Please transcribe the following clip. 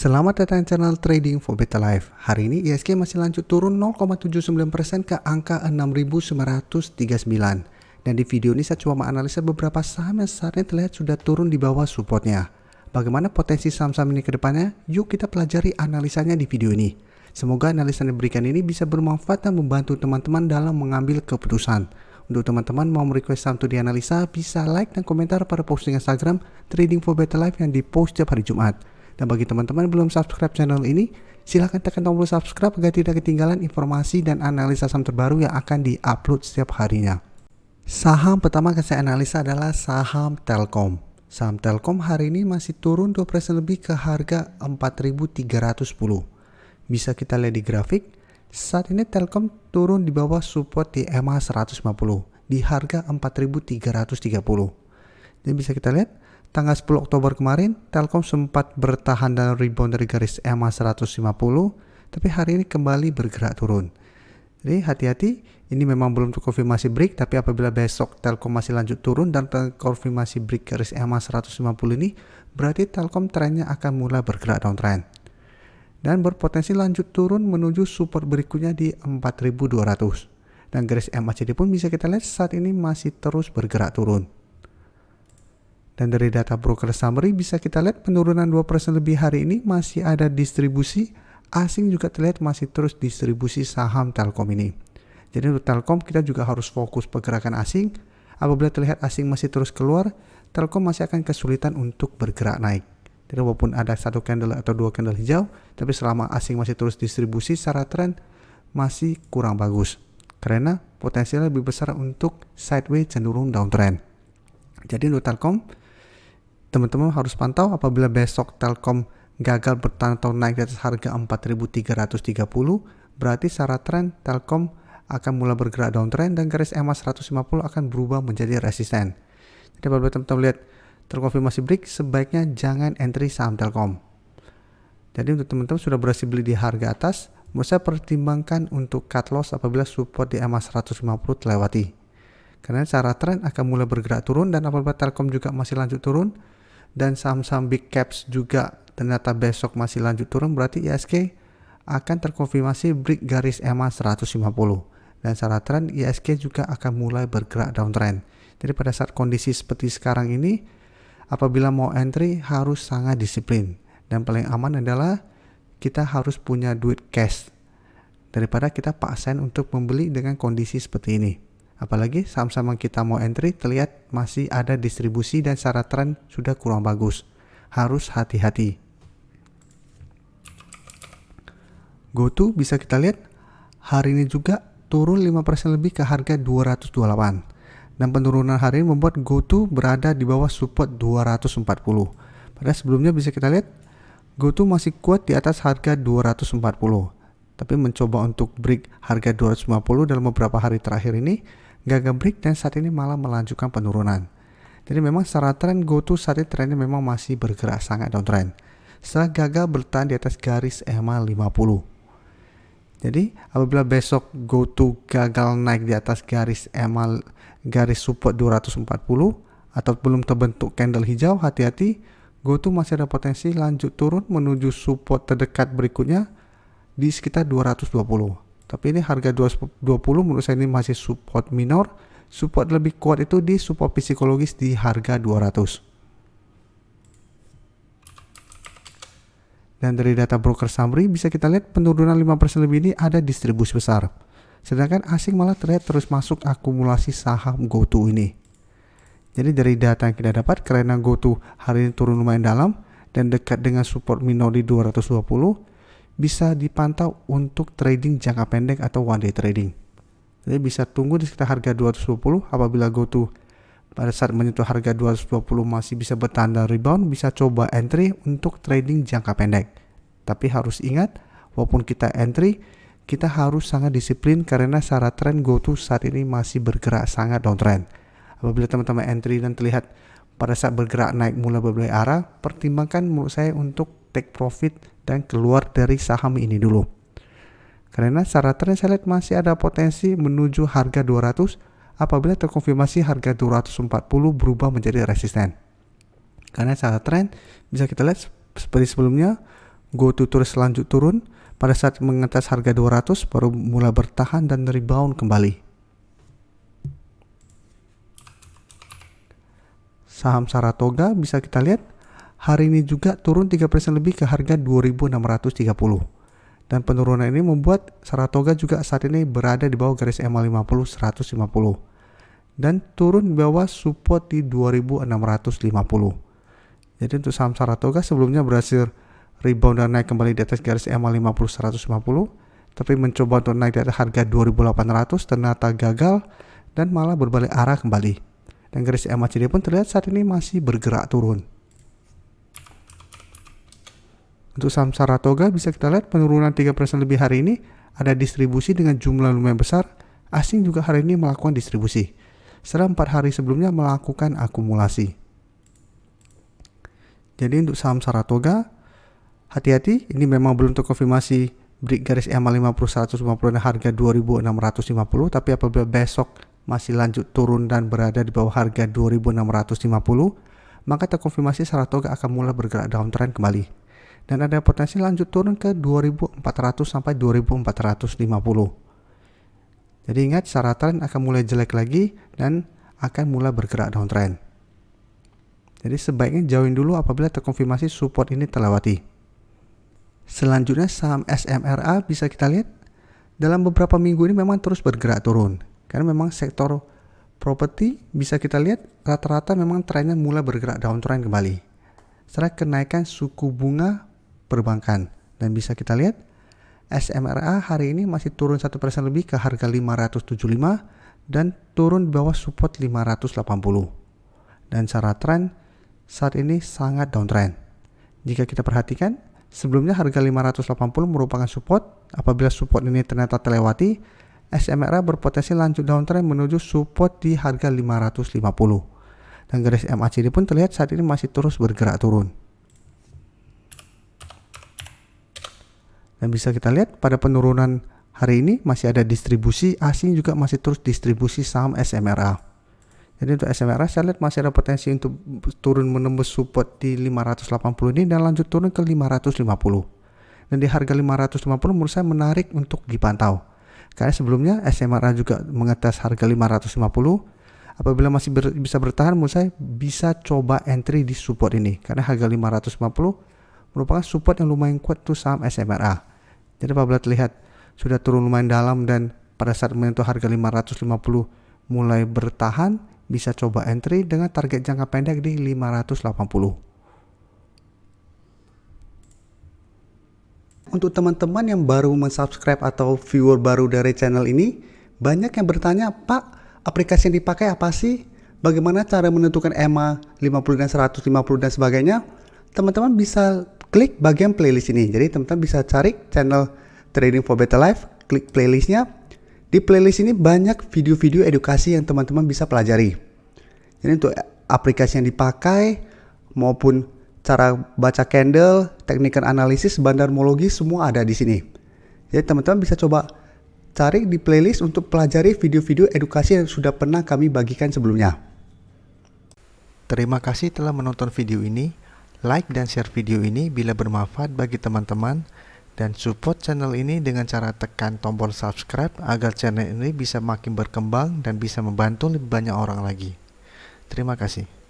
Selamat datang di channel Trading for Better Life. Hari ini ISG masih lanjut turun 0,79% ke angka 6.939. Dan di video ini saya coba menganalisa beberapa saham yang saat ini terlihat sudah turun di bawah supportnya. Bagaimana potensi saham-saham ini ke depannya? Yuk kita pelajari analisanya di video ini. Semoga analisa yang diberikan ini bisa bermanfaat dan membantu teman-teman dalam mengambil keputusan. Untuk teman-teman mau merequest saham untuk dianalisa, bisa like dan komentar pada posting Instagram Trading for Better Life yang dipost setiap hari Jumat. Dan bagi teman-teman yang belum subscribe channel ini, silahkan tekan tombol subscribe agar tidak ketinggalan informasi dan analisa saham terbaru yang akan di-upload setiap harinya. Saham pertama yang saya analisa adalah saham Telkom. Saham Telkom hari ini masih turun 2% lebih ke harga 4.310. Bisa kita lihat di grafik, saat ini Telkom turun di bawah support di EMA 150 di harga 4.330. Dan bisa kita lihat tanggal 10 Oktober kemarin, Telkom sempat bertahan dan rebound dari garis EMA 150, tapi hari ini kembali bergerak turun. Jadi hati-hati, ini memang belum terkonfirmasi break, tapi apabila besok Telkom masih lanjut turun dan terkonfirmasi break garis EMA 150 ini, berarti Telkom trennya akan mulai bergerak downtrend. Dan berpotensi lanjut turun menuju support berikutnya di 4.200. Dan garis MACD pun bisa kita lihat saat ini masih terus bergerak turun. Dan dari data broker summary bisa kita lihat penurunan 2% lebih hari ini masih ada distribusi, asing juga terlihat masih terus distribusi saham Telkom ini. Jadi untuk Telkom kita juga harus fokus pergerakan asing. Apabila terlihat asing masih terus keluar, Telkom masih akan kesulitan untuk bergerak naik. Jadi walaupun ada satu candle atau dua candle hijau, tapi selama asing masih terus distribusi secara tren masih kurang bagus. Karena potensinya lebih besar untuk sideways cenderung downtrend. Jadi untuk Telkom, teman-teman harus pantau apabila besok Telkom gagal bertahan atau naik di atas harga 4.330, berarti secara tren Telkom akan mulai bergerak downtrend dan garis EMA 150 akan berubah menjadi resisten. Jadi apabila teman-teman lihat terkonfirmasi break, sebaiknya jangan entry saham Telkom. Jadi untuk teman-teman sudah berhasil beli di harga atas, menurut saya pertimbangkan untuk cut loss apabila support di EMA 150 terlewati. Karena secara tren akan mulai bergerak turun dan apabila Telkom juga masih lanjut turun, dan saham-saham big caps juga ternyata besok masih lanjut turun, berarti ISG akan terkonfirmasi break garis EMA 150 dan secara tren ISG juga akan mulai bergerak downtrend. Jadi pada saat kondisi seperti sekarang ini, apabila mau entry harus sangat disiplin dan paling aman adalah kita harus punya duit cash daripada kita paksain untuk membeli dengan kondisi seperti ini. Apalagi saham-saham yang kita mau entry terlihat masih ada distribusi dan secara tren sudah kurang bagus. Harus hati-hati. GoTo bisa kita lihat hari ini juga turun 5% lebih ke harga 228. Dan penurunan hari ini membuat GoTo berada di bawah support 240. Padahal sebelumnya bisa kita lihat GoTo masih kuat di atas harga 240. Tapi mencoba untuk break harga 250 dalam beberapa hari terakhir ini gagal break dan saat ini malah melanjutkan penurunan. Jadi memang secara tren GoTo saat ini trennya memang masih bergerak sangat downtrend. Setelah gagal bertahan di atas garis EMA 50. Jadi apabila besok GoTo gagal naik di atas garis EMA garis support 240 atau belum terbentuk candle hijau, hati-hati, GoTo masih ada potensi lanjut turun menuju support terdekat berikutnya di sekitar 220. Tapi ini harga 220 menurut saya ini masih support minor. Support lebih kuat itu di support psikologis di harga 200. Dan dari data broker summary bisa kita lihat penurunan 5% lebih ini ada distribusi besar. Sedangkan asing malah terlihat terus masuk akumulasi saham GoTo ini. Jadi dari data yang kita dapat, karena GoTo hari ini turun lumayan dalam dan dekat dengan support minor di 220, bisa dipantau untuk trading jangka pendek atau one day trading. Jadi bisa tunggu di sekitar harga 220. Apabila GoTo pada saat menyentuh harga 220 masih bisa bertahan dan rebound, bisa coba entry untuk trading jangka pendek. Tapi harus ingat, walaupun kita entry, kita harus sangat disiplin karena secara tren GoTo saat ini masih bergerak sangat downtrend. Apabila teman-teman entry dan terlihat pada saat bergerak naik mulai berbalik arah, pertimbangkan menurut saya untuk take profit dan keluar dari saham ini dulu. Karena secara tren saya lihat masih ada potensi menuju harga 200 apabila terkonfirmasi harga 240 berubah menjadi resisten. Karena secara tren bisa kita lihat seperti sebelumnya, go to terus lanjut turun. Pada saat mengetes harga 200 baru mulai bertahan dan rebound kembali. Saham Saratoga bisa kita lihat hari ini juga turun 3% lebih ke harga 2.630. Dan penurunan ini membuat Saratoga juga saat ini berada di bawah garis EMA 50 150 dan turun di bawah support di 2.650. Jadi untuk saham Saratoga sebelumnya berhasil rebound dan naik kembali di atas garis EMA 50 150, tapi mencoba untuk naik di atas harga 2.800 ternyata gagal dan malah berbalik arah kembali. Dan garis EMA CD pun terlihat saat ini masih bergerak turun. Untuk saham Saratoga bisa kita lihat penurunan 3% lebih hari ini, ada distribusi dengan jumlah lumayan besar. Asing juga hari ini melakukan distribusi, setelah 4 hari sebelumnya melakukan akumulasi. Jadi untuk saham Saratoga, hati-hati, ini memang belum terkonfirmasi break garis EMA 50 150 dan harga 2.650, tapi apabila besok masih lanjut turun dan berada di bawah harga 2.650, maka terkonfirmasi Saratoga akan mulai bergerak downtrend kembali. Dan ada potensi lanjut turun ke 2.400 sampai 2.450. Jadi ingat, Saratoga akan mulai jelek lagi dan akan mulai bergerak downtrend. Jadi sebaiknya jauhin dulu apabila terkonfirmasi support ini terlewati. Selanjutnya saham SMRA bisa kita lihat dalam beberapa minggu ini memang terus bergerak turun. Karena memang sektor properti bisa kita lihat rata-rata memang trennya mulai bergerak downtrend kembali. Setelah kenaikan suku bunga perbankan. Dan bisa kita lihat SMRA hari ini masih turun 1% lebih ke harga 575 dan turun di bawah support 580. Dan secara tren saat ini sangat downtrend. Jika kita perhatikan, sebelumnya harga 580 merupakan support. Apabila support ini ternyata terlewati, SMRA berpotensi lanjut downtrend menuju support di harga 550. Dan garis MACD pun terlihat saat ini masih terus bergerak turun. Dan bisa kita lihat pada penurunan hari ini masih ada distribusi, asing juga masih terus distribusi saham SMRA. Jadi untuk SMRA saya lihat masih ada potensi untuk turun menembus support di 580 ini dan lanjut turun ke 550. Dan di harga 550 menurut saya menarik untuk dipantau. Karena sebelumnya SMRA juga mengetes harga 550. Apabila masih bisa bertahan, menurut saya bisa coba entry di support ini. Karena harga 550 merupakan support yang lumayan kuat tuh saham SMRA. Jadi apabila terlihat sudah turun lumayan dalam dan pada saat menyentuh harga 550 mulai bertahan, bisa coba entry dengan target jangka pendek di 580. Untuk teman-teman yang baru mensubscribe atau viewer baru dari channel ini, banyak yang bertanya, Pak, aplikasi yang dipakai apa sih? Bagaimana cara menentukan EMA 50 dan 150 dan sebagainya? Teman-teman bisa klik bagian playlist ini. Jadi teman-teman bisa cari channel Trading for Better Life, klik playlistnya. Di playlist ini banyak video-video edukasi yang teman-teman bisa pelajari. Jadi untuk aplikasi yang dipakai maupun cara baca candle, teknikal analisis, bandarmologi semua ada di sini. Jadi teman-teman bisa coba cari di playlist untuk pelajari video-video edukasi yang sudah pernah kami bagikan sebelumnya. Terima kasih telah menonton video ini. Like dan share video ini bila bermanfaat bagi teman-teman dan support channel ini dengan cara tekan tombol subscribe agar channel ini bisa makin berkembang dan bisa membantu lebih banyak orang lagi. Terima kasih.